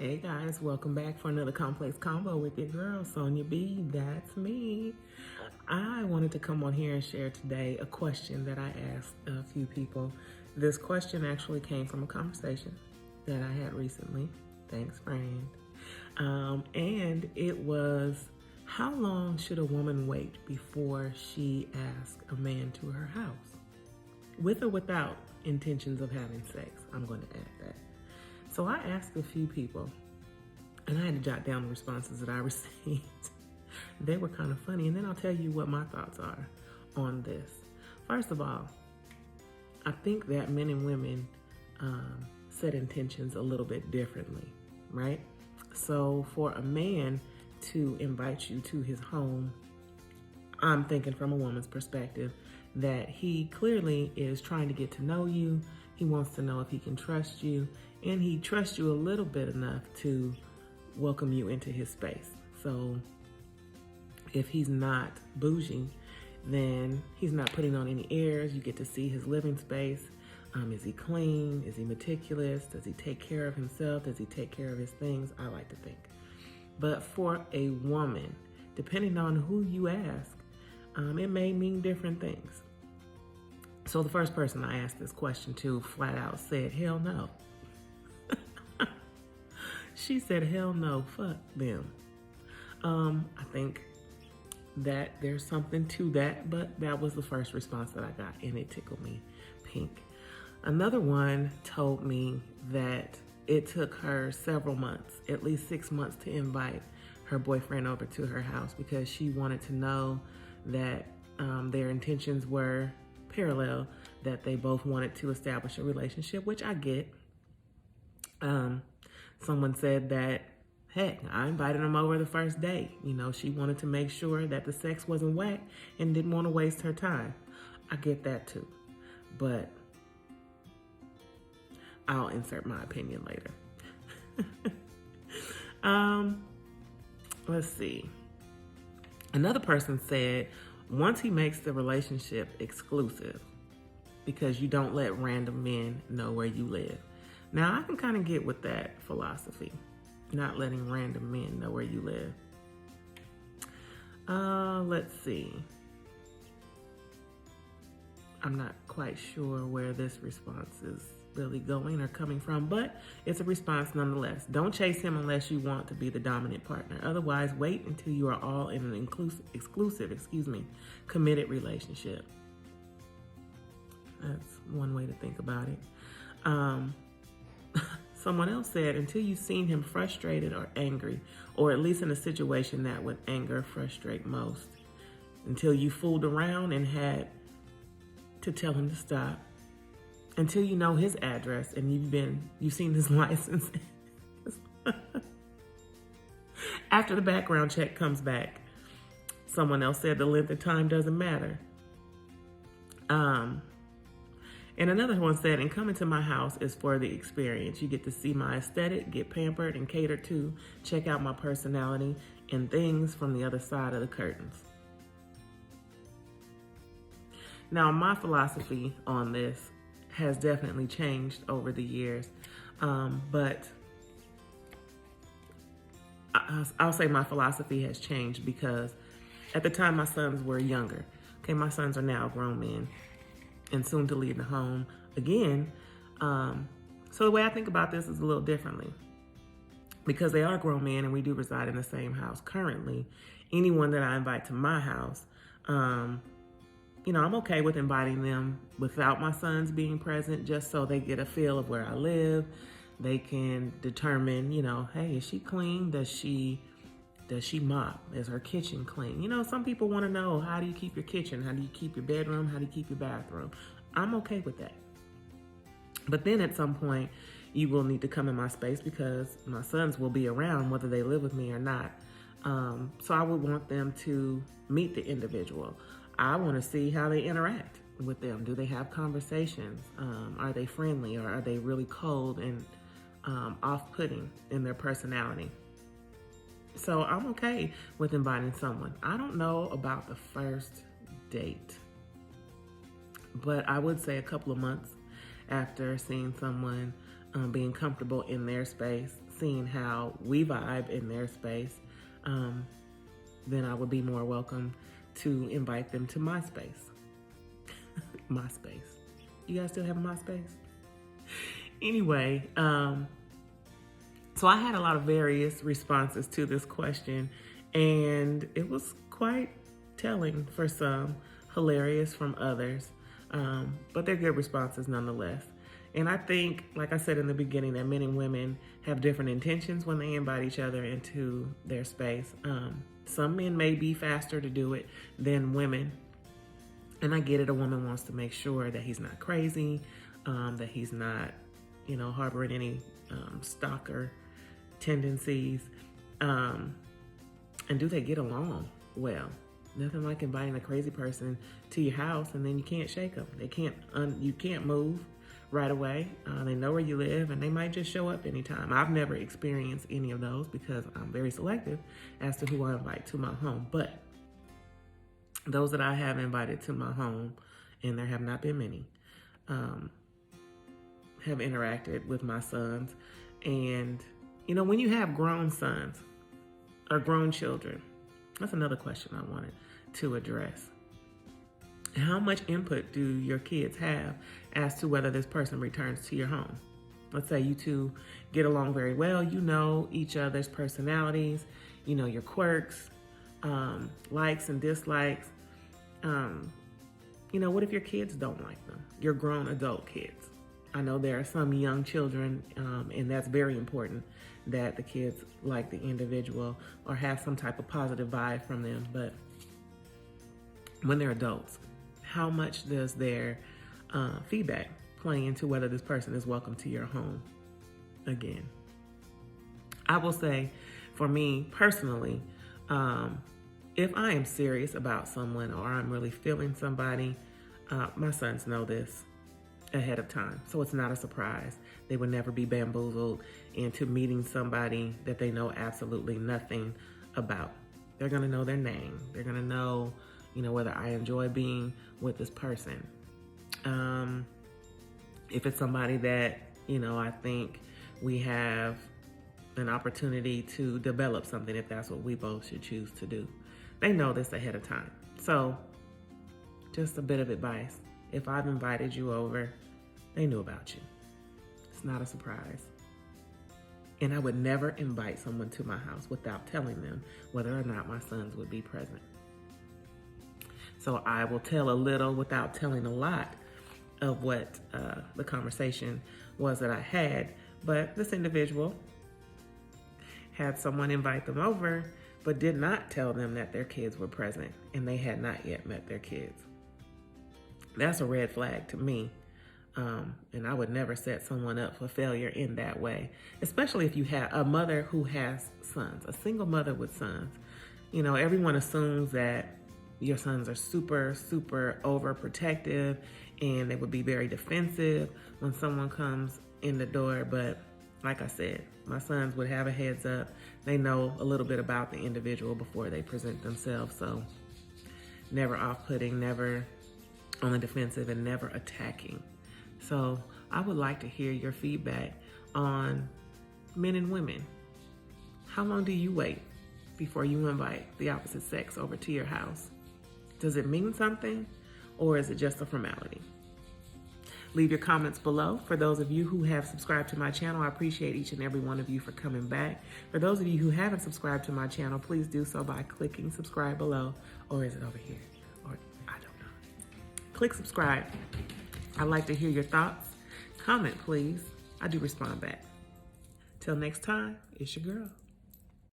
Hey guys, welcome back for another complex combo with your girl, Sonia B. That's me. I wanted to come on here and share today a question that I asked a few people. This question actually came from a conversation that I had recently. Thanks, friend. And it was, how long should a woman wait before she asks a man to her house? With or without intentions of having sex? I'm going to add that. So I asked a few people, and I had to jot down the responses that I received. They were kind of funny, and then I'll tell you what my thoughts are on this. First of all, I think that men and women set intentions a little bit differently, right? So for a man to invite you to his home, I'm thinking from a woman's perspective that he clearly is trying to get to know you. He wants to know if he can trust you, and he trusts you a little bit enough to welcome you into his space. So if he's not bougie, then he's not putting on any airs. You get to see his living space. Is he clean? Is he meticulous? Does he take care of himself? Does he take care of his things? I like to think. But for a woman, depending on who you ask, it may mean different things. So the first person I asked this question to flat out said, hell no. She said, hell no, fuck them. I think that there's something to that, but that was the first response that I got, and it tickled me pink. Another one told me that it took her several months, at least 6 months, to invite her boyfriend over to her house because she wanted to know that their intentions were parallel, that they both wanted to establish a relationship, which I get. Someone said that, heck, I invited him over the first date. You know, she wanted to make sure that the sex wasn't whack and didn't want to waste her time. I get that too. But I'll insert my opinion later. Let's see. Another person said, once he makes the relationship exclusive, because you don't let random men know where you live. Now, I can kind of get with that philosophy, not letting random men know where you live. Let's see. I'm not quite sure where this response is really going or coming from, but it's a response nonetheless. Don't chase him unless you want to be the dominant partner. Otherwise, wait until you are all in an exclusive, committed relationship. That's one way to think about it. Someone else said, until you've seen him frustrated or angry, or at least in a situation that would anger or frustrate most. Until you fooled around and had to tell him to stop. Until you know his address and you've seen his license. After the background check comes back. Someone else said the length of time doesn't matter. And another one said, and coming to my house is for the experience. You get to see my aesthetic, get pampered and catered to, check out my personality and things from the other side of the curtains. Now, my philosophy on this has definitely changed over the years, but I'll say my philosophy has changed because at the time my sons were younger. Okay, my sons are now grown men and soon to leave the home again. So the way I think about this is a little differently. Because they are grown men and we do reside in the same house currently, anyone that I invite to my house, I'm okay with inviting them without my sons being present, just so they get a feel of where I live. They can determine, hey, is she clean? Does she mop? Is her kitchen clean? Some people want to know, how do you keep your kitchen? How do you keep your bedroom? How do you keep your bathroom? I'm okay with that. But then at some point, you will need to come in my space because my sons will be around whether they live with me or not. So I would want them to meet the individual. I want to see how they interact with them. Do they have conversations? Are they friendly, or are they really cold and off-putting in their personality? So I'm okay with inviting someone. I don't know about the first date, but I would say a couple of months after seeing someone being comfortable in their space, seeing how we vibe in their space, then I would be more welcome to invite them to my space. My space. You guys still have a MySpace? Anyway, so I had a lot of various responses to this question, and it was quite telling for some, hilarious from others, but they're good responses nonetheless. And I think, like I said in the beginning, that men and women have different intentions when they invite each other into their space. Some men may be faster to do it than women. And I get it, a woman wants to make sure that he's not crazy, that he's not, harboring any stalker tendencies. And do they get along well? Nothing like inviting a crazy person to your house and then you can't shake them. You can't move right away. They know where you live and they might just show up anytime. I've never experienced any of those because I'm very selective as to who I invite to my home. But those that I have invited to my home, and there have not been many, have interacted with my sons. And, when you have grown sons or grown children, that's another question I wanted to address. How much input do your kids have as to whether this person returns to your home? Let's say you two get along very well. You know each other's personalities, your quirks, likes and dislikes. What if your kids don't like them? Your grown adult kids. I know there are some young children, and that's very important that the kids like the individual or have some type of positive vibe from them. But when they're adults, how much does their feedback play into whether this person is welcome to your home again? I will say, for me personally, if I am serious about someone or I'm really feeling somebody, my sons know this ahead of time. So it's not a surprise. They would never be bamboozled into meeting somebody that they know absolutely nothing about. They're going to know their name. They're going to know, whether I enjoy being with this person. If it's somebody that, I think we have an opportunity to develop something, if that's what we both should choose to do. They know this ahead of time. So just a bit of advice. If I've invited you over, they knew about you. It's not a surprise. And I would never invite someone to my house without telling them whether or not my sons would be present. So I will tell a little without telling a lot of what the conversation was that I had. But this individual had someone invite them over, but did not tell them that their kids were present and they had not yet met their kids. That's a red flag to me. And I would never set someone up for failure in that way, especially if you have a mother who has sons, a single mother with sons. Everyone assumes that your sons are super, super overprotective and they would be very defensive when someone comes in the door. But like I said, my sons would have a heads up. They know a little bit about the individual before they present themselves. So never off-putting, never on the defensive, and never attacking. So I would like to hear your feedback on men and women. How long do you wait before you invite the opposite sex over to your house? Does it mean something, or is it just a formality? Leave your comments below. For those of you who have subscribed to my channel, I appreciate each and every one of you for coming back. For those of you who haven't subscribed to my channel, please do so by clicking subscribe below, or is it over here? Or I don't know. Click subscribe. I'd like to hear your thoughts. Comment, please. I do respond back. Till next time, it's your girl.